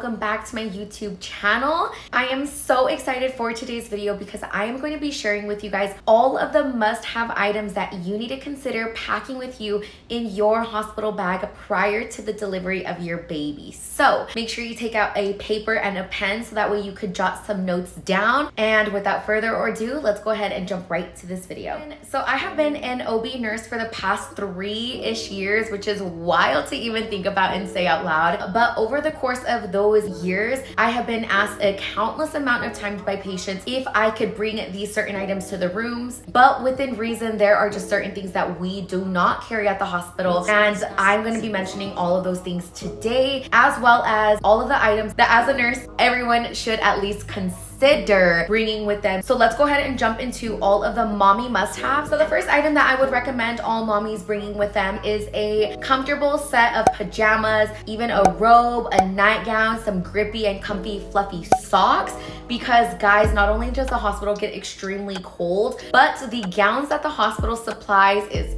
welcome back to my YouTube channel. I am so excited for today's video because I am going to be sharing with you guys all of the must-have items that you need to consider packing with you in your hospital bag prior to the delivery of your baby. So make sure you take out a paper and a pen so that way you could jot some notes down. And without further ado, let's go ahead and jump right to this video. So I have been an OB nurse for the past 3-ish years, which is wild to even think about and say out loud. But over the course of those years, I have been asked a countless amount of times by patients if I could bring these certain items to the rooms. But within reason, there are just certain things that we do not carry at the hospital. And I'm going to be mentioning all of those things today, as well as all of the items that as a nurse, everyone should at least consider bringing with them. So let's go ahead and jump into all of the mommy must-haves. So the first item that I would recommend all mommies bringing with them is a comfortable set of pajamas, even a robe, a nightgown, some grippy and comfy fluffy socks, because guys, not only does the hospital get extremely cold, but the gowns that the hospital supplies is,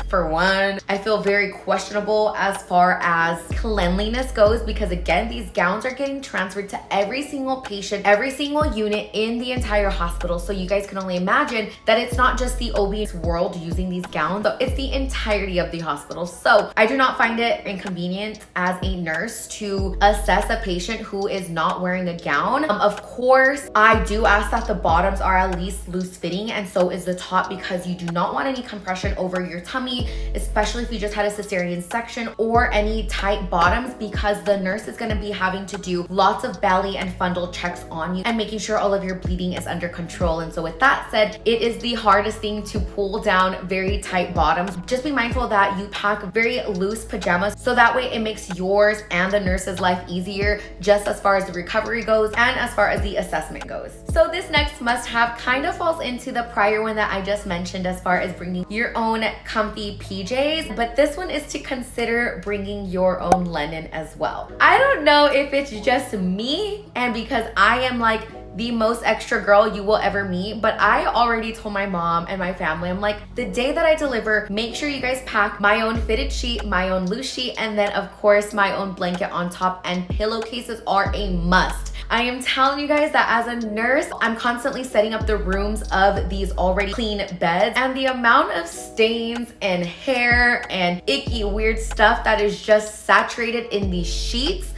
for one, I feel very questionable as far as cleanliness goes, because again, these gowns are getting transferred to every single patient, every single unit in the entire hospital. So you guys can only imagine that it's not just the OB's world using these gowns, so it's the entirety of the hospital. So I do not find it inconvenient as a nurse to assess a patient who is not wearing a gown. Of course, I do ask that the bottoms are at least loose fitting, and so is the top, because you do not want any compression over your tummy, especially if you just had a cesarean section, or any tight bottoms, because the nurse is going to be having to do lots of belly and fundal checks on you and making sure all of your bleeding is under control. And so with that said, it is the hardest thing to pull down very tight bottoms. Just be mindful that you pack very loose pajamas, so that way it makes yours and the nurse's life easier, just as far as the recovery goes and as far as the assessment goes. So this next must-have kind of falls into the prior one that I just mentioned, as far as bringing your own comfy PJs, but this one is to consider bringing your own linen as well. I don't know if it's just me and because I am like the most extra girl you will ever meet, but I already told my mom and my family, I'm like, the day that I deliver, make sure you guys pack my own fitted sheet, my own loose sheet, and then of course my own blanket on top, and pillowcases are a must. I am telling you guys that as a nurse, I'm constantly setting up the rooms of these already clean beds, and the amount of stains and hair and icky weird stuff that is just saturated in these sheets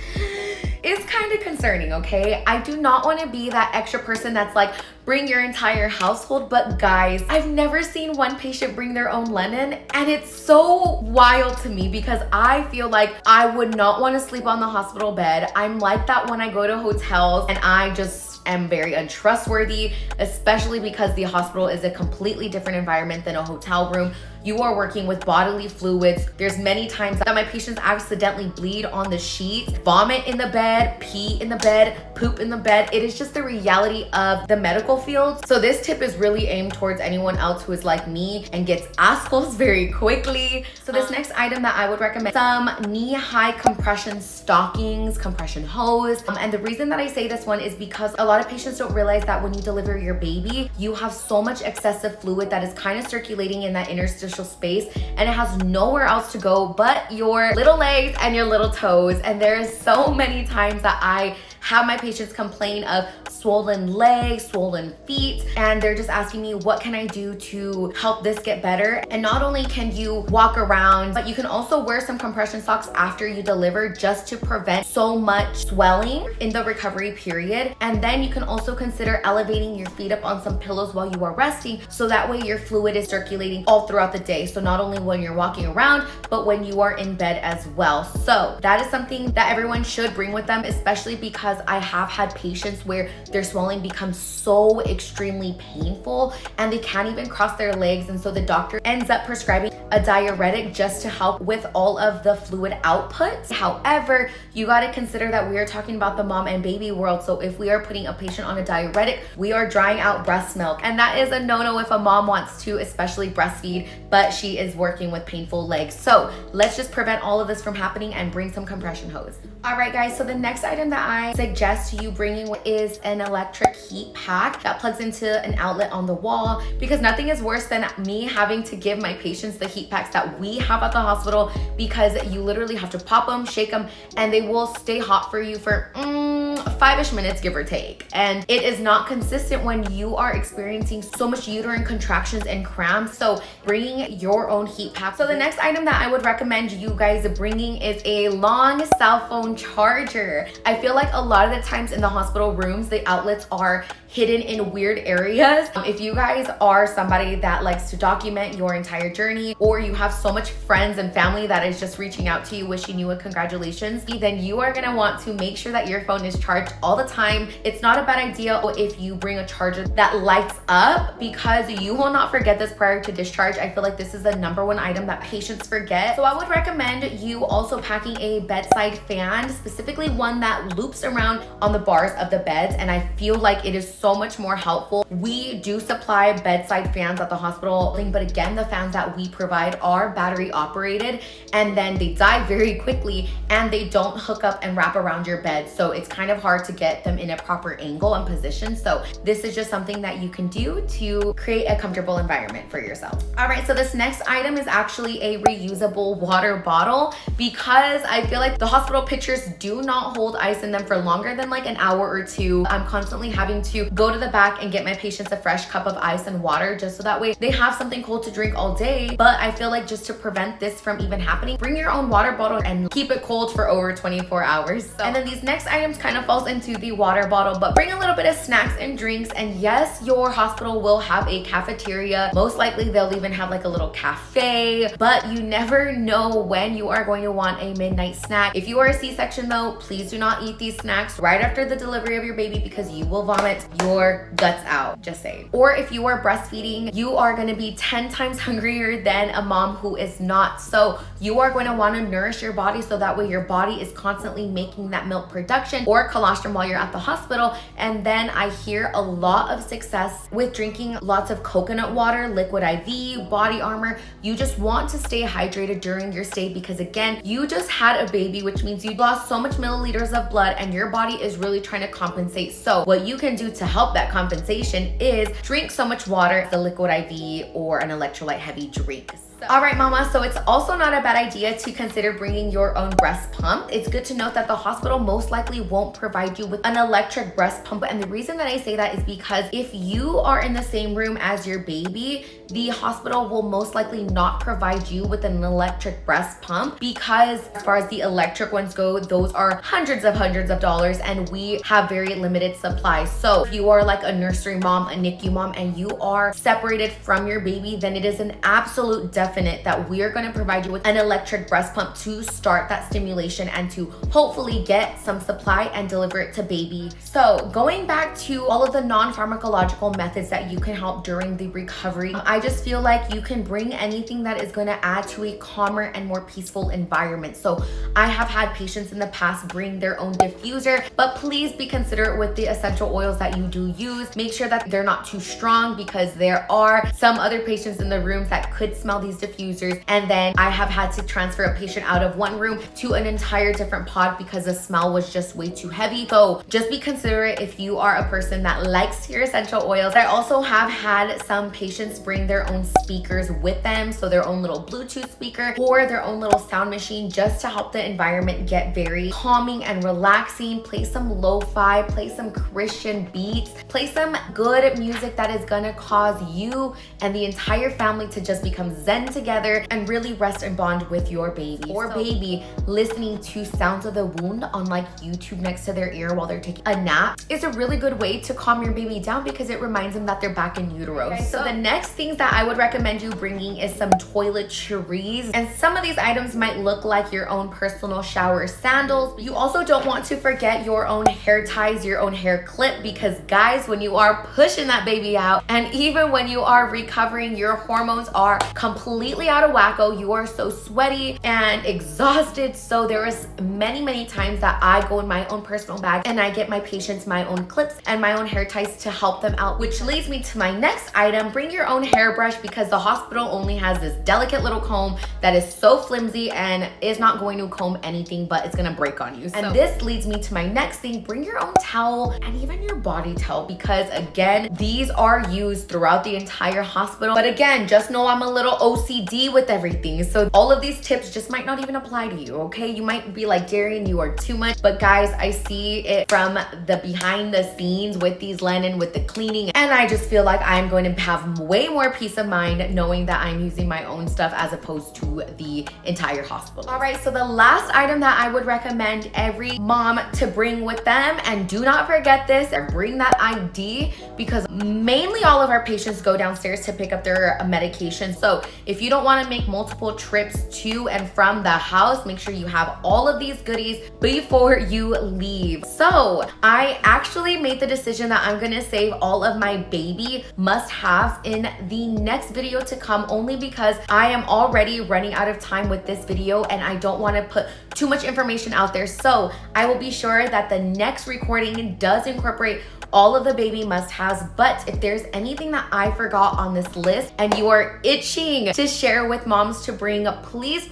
is kind of concerning, okay? I do not want to be that extra person that's like, bring your entire household, but guys, I've never seen one patient bring their own linen, and it's so wild to me because I feel like I would not want to sleep on the hospital bed. I'm like that when I go to hotels, and I just am very untrustworthy, especially because the hospital is a completely different environment than a hotel room. You are working with bodily fluids. There's many times that my patients accidentally bleed on the sheets, vomit in the bed, pee in the bed, poop in the bed. It is just the reality of the medical field. So this tip is really aimed towards anyone else who is like me and gets ascals very quickly. So this next item that I would recommend, some knee-high compression stockings, compression hose. And the reason that I say this one is because a lot of patients don't realize that when you deliver your baby, you have so much excessive fluid that is kind of circulating in that interstitial space, and it has nowhere else to go but your little legs and your little toes. And there's so many times that I have my patients complain of swollen legs, swollen feet, and they're just asking me, what can I do to help this get better? And not only can you walk around, but you can also wear some compression socks after you deliver, just to prevent so much swelling in the recovery period. And then you can also consider elevating your feet up on some pillows while you are resting, so that way your fluid is circulating all throughout the day. So not only when you're walking around, but when you are in bed as well. So that is something that everyone should bring with them, especially because I have had patients where their swelling becomes so extremely painful and they can't even cross their legs, and so the doctor ends up prescribing a diuretic just to help with all of the fluid output. However, you got to consider that we are talking about the mom and baby world, so if we are putting a patient on a diuretic, we are drying out breast milk, and that is a no-no if a mom wants to especially breastfeed but she is working with painful legs. So let's just prevent all of this from happening and bring some compression hose. All right guys, so the next item that I say suggest you bringing is an electric heat pack that plugs into an outlet on the wall, because nothing is worse than me having to give my patients the heat packs that we have at the hospital, because you literally have to pop them, shake them, and they will stay hot for you for 5-ish minutes, give or take. And it is not consistent when you are experiencing so much uterine contractions and cramps. So bringing your own heat pack. So the next item that I would recommend you guys bringing is a long cell phone charger. I feel like a lot of the times in the hospital rooms, the outlets are hidden in weird areas. If you guys are somebody that likes to document your entire journey, or you have so much friends and family that is just reaching out to you wishing you a congratulations, then you are gonna want to make sure that your phone is charged all the time. It's not a bad idea if you bring a charger that lights up, because you will not forget this prior to discharge. I feel like this is the #1 item that patients forget. So I would recommend you also packing a bedside fan, specifically one that loops around on the bars of the beds, and I feel like it is so much more helpful. We do supply bedside fans at the hospital, but again, the fans that we provide are battery operated, and then they die very quickly, and they don't hook up and wrap around your bed. So it's kind of hard to get them in a proper angle and position. So this is just something that you can do to create a comfortable environment for yourself. All right, so this next item is actually a reusable water bottle, because I feel like the hospital pitchers do not hold ice in them for longer than like an hour or two. I'm constantly having to go to the back and get my patients a fresh cup of ice and water, just so that way they have something cold to drink all day. But I feel like just to prevent this from even happening, bring your own water bottle and keep it cold for over 24 hours. And then these next items kind of falls into the water bottle, but bring a little bit of snacks and drinks. And yes, your hospital will have a cafeteria. Most likely they'll even have like a little cafe, but you never know when you are going to want a midnight snack. If you are a C-section though, please do not eat these snacks right after the delivery of your baby, because you will vomit your guts out, just saying. Or if you are breastfeeding, you are going to be 10 times hungrier than a mom who is not. So you are going to want to nourish your body, so that way your body is constantly making that milk production or colostrum while you're at the hospital. And then I hear a lot of success with drinking lots of coconut water, liquid IV, body armor. You just want to stay hydrated during your stay, because again, you just had a baby, which means you lost so much milliliters of blood, and your body is really trying to compensate. So what you can do to help that compensation is drink so much water, the liquid IV or an electrolyte heavy drink. All right, mama, so it's also not a bad idea to consider bringing your own breast pump. It's good to note that the hospital most likely won't provide you with an electric breast pump. And the reason that I say that is because if you are in the same room as your baby, the hospital will most likely not provide you with an electric breast pump, because as far as the electric ones go, those are hundreds of dollars, and we have very limited supply. So if you are like a nursery mom, a NICU mom, and you are separated from your baby, then it is an absolute definite that we are going to provide you with an electric breast pump to start that stimulation and to hopefully get some supply and deliver it to baby. So going back to all of the non-pharmacological methods that you can help during the recovery, I just feel like you can bring anything that is going to add to a calmer and more peaceful environment. So I have had patients in the past bring their own diffuser, but please be considerate with the essential oils that you do use. Make sure that they're not too strong, because there are some other patients in the rooms that could smell these diffusers, and then I have had to transfer a patient out of one room to an entire different pod because the smell was just way too heavy. So just be considerate if you are a person that likes your essential oils. I also have had some patients bring their own speakers with them, so their own little Bluetooth speaker or their own little sound machine, just to help the environment get very calming and relaxing. Play some lo-fi, play some Christian beats, play some good music that is gonna cause you and the entire family to just become zen together and really rest and bond with your baby. Or baby listening to Sounds of the Wound on like YouTube next to their ear while they're taking a nap is a really good way to calm your baby down, because it reminds them that they're back in utero. Okay, so the next things that I would recommend you bringing is some toiletries. And some of these items might look like your own personal shower sandals. You also don't want to forget your own hair ties, your own hair clip, because guys, when you are pushing that baby out, and even when you are recovering, your hormones are completely completely out of wacko. You are so sweaty and exhausted. So there was many times that I go in my own personal bag and I get my patients my own clips and my own hair ties to help them out, which leads me to my next item. Bring your own hairbrush, because the hospital only has this delicate little comb that is so flimsy and is not going to comb anything, but it's gonna break on you. And this leads me to my next thing. Bring your own towel and even your body towel, because again, these are used throughout the entire hospital. But again, just know I'm a little OCD with everything. So all of these tips just might not even apply to you, okay? You might be like, Darian, you are too much. But guys, I see it from the behind the scenes with these linen, with the cleaning. And I just feel like I'm going to have way more peace of mind knowing that I'm using my own stuff as opposed to the entire hospital. All right, so the last item that I would recommend every mom to bring with them, and do not forget this, or bring that ID, because mainly all of our patients go downstairs to pick up their medication. So if you don't want to make multiple trips to and from the house, make sure you have all of these goodies before you leave. So I actually made the decision that I'm gonna save all of my baby must-haves in the next video to come, only because I am already running out of time with this video and I don't want to put too much information out there. So I will be sure that the next recording does incorporate all of the baby must-haves. But if there's anything that I forgot on this list and you are itching to share with moms to bring, please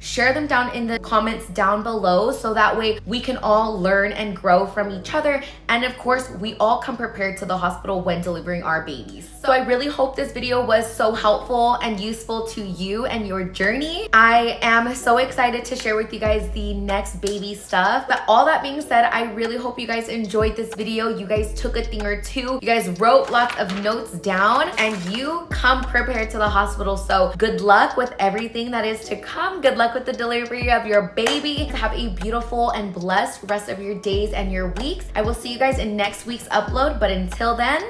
share them down in the comments down below, so that way we can all learn and grow from each other. And of course, we all come prepared to the hospital when delivering our babies. So I really hope this video was so helpful and useful to you and your journey. I am so excited to share with you guys the next baby stuff. But all that being said, I really hope you guys enjoyed this video. You guys took a thing or two. You guys wrote lots of notes down and you come prepared to the hospital. So good luck with everything that is to come. Good luck with the delivery of your baby. Have a beautiful and blessed rest of your days and your weeks. I will see you guys in next week's upload. But until then,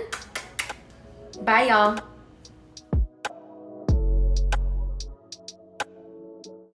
bye y'all.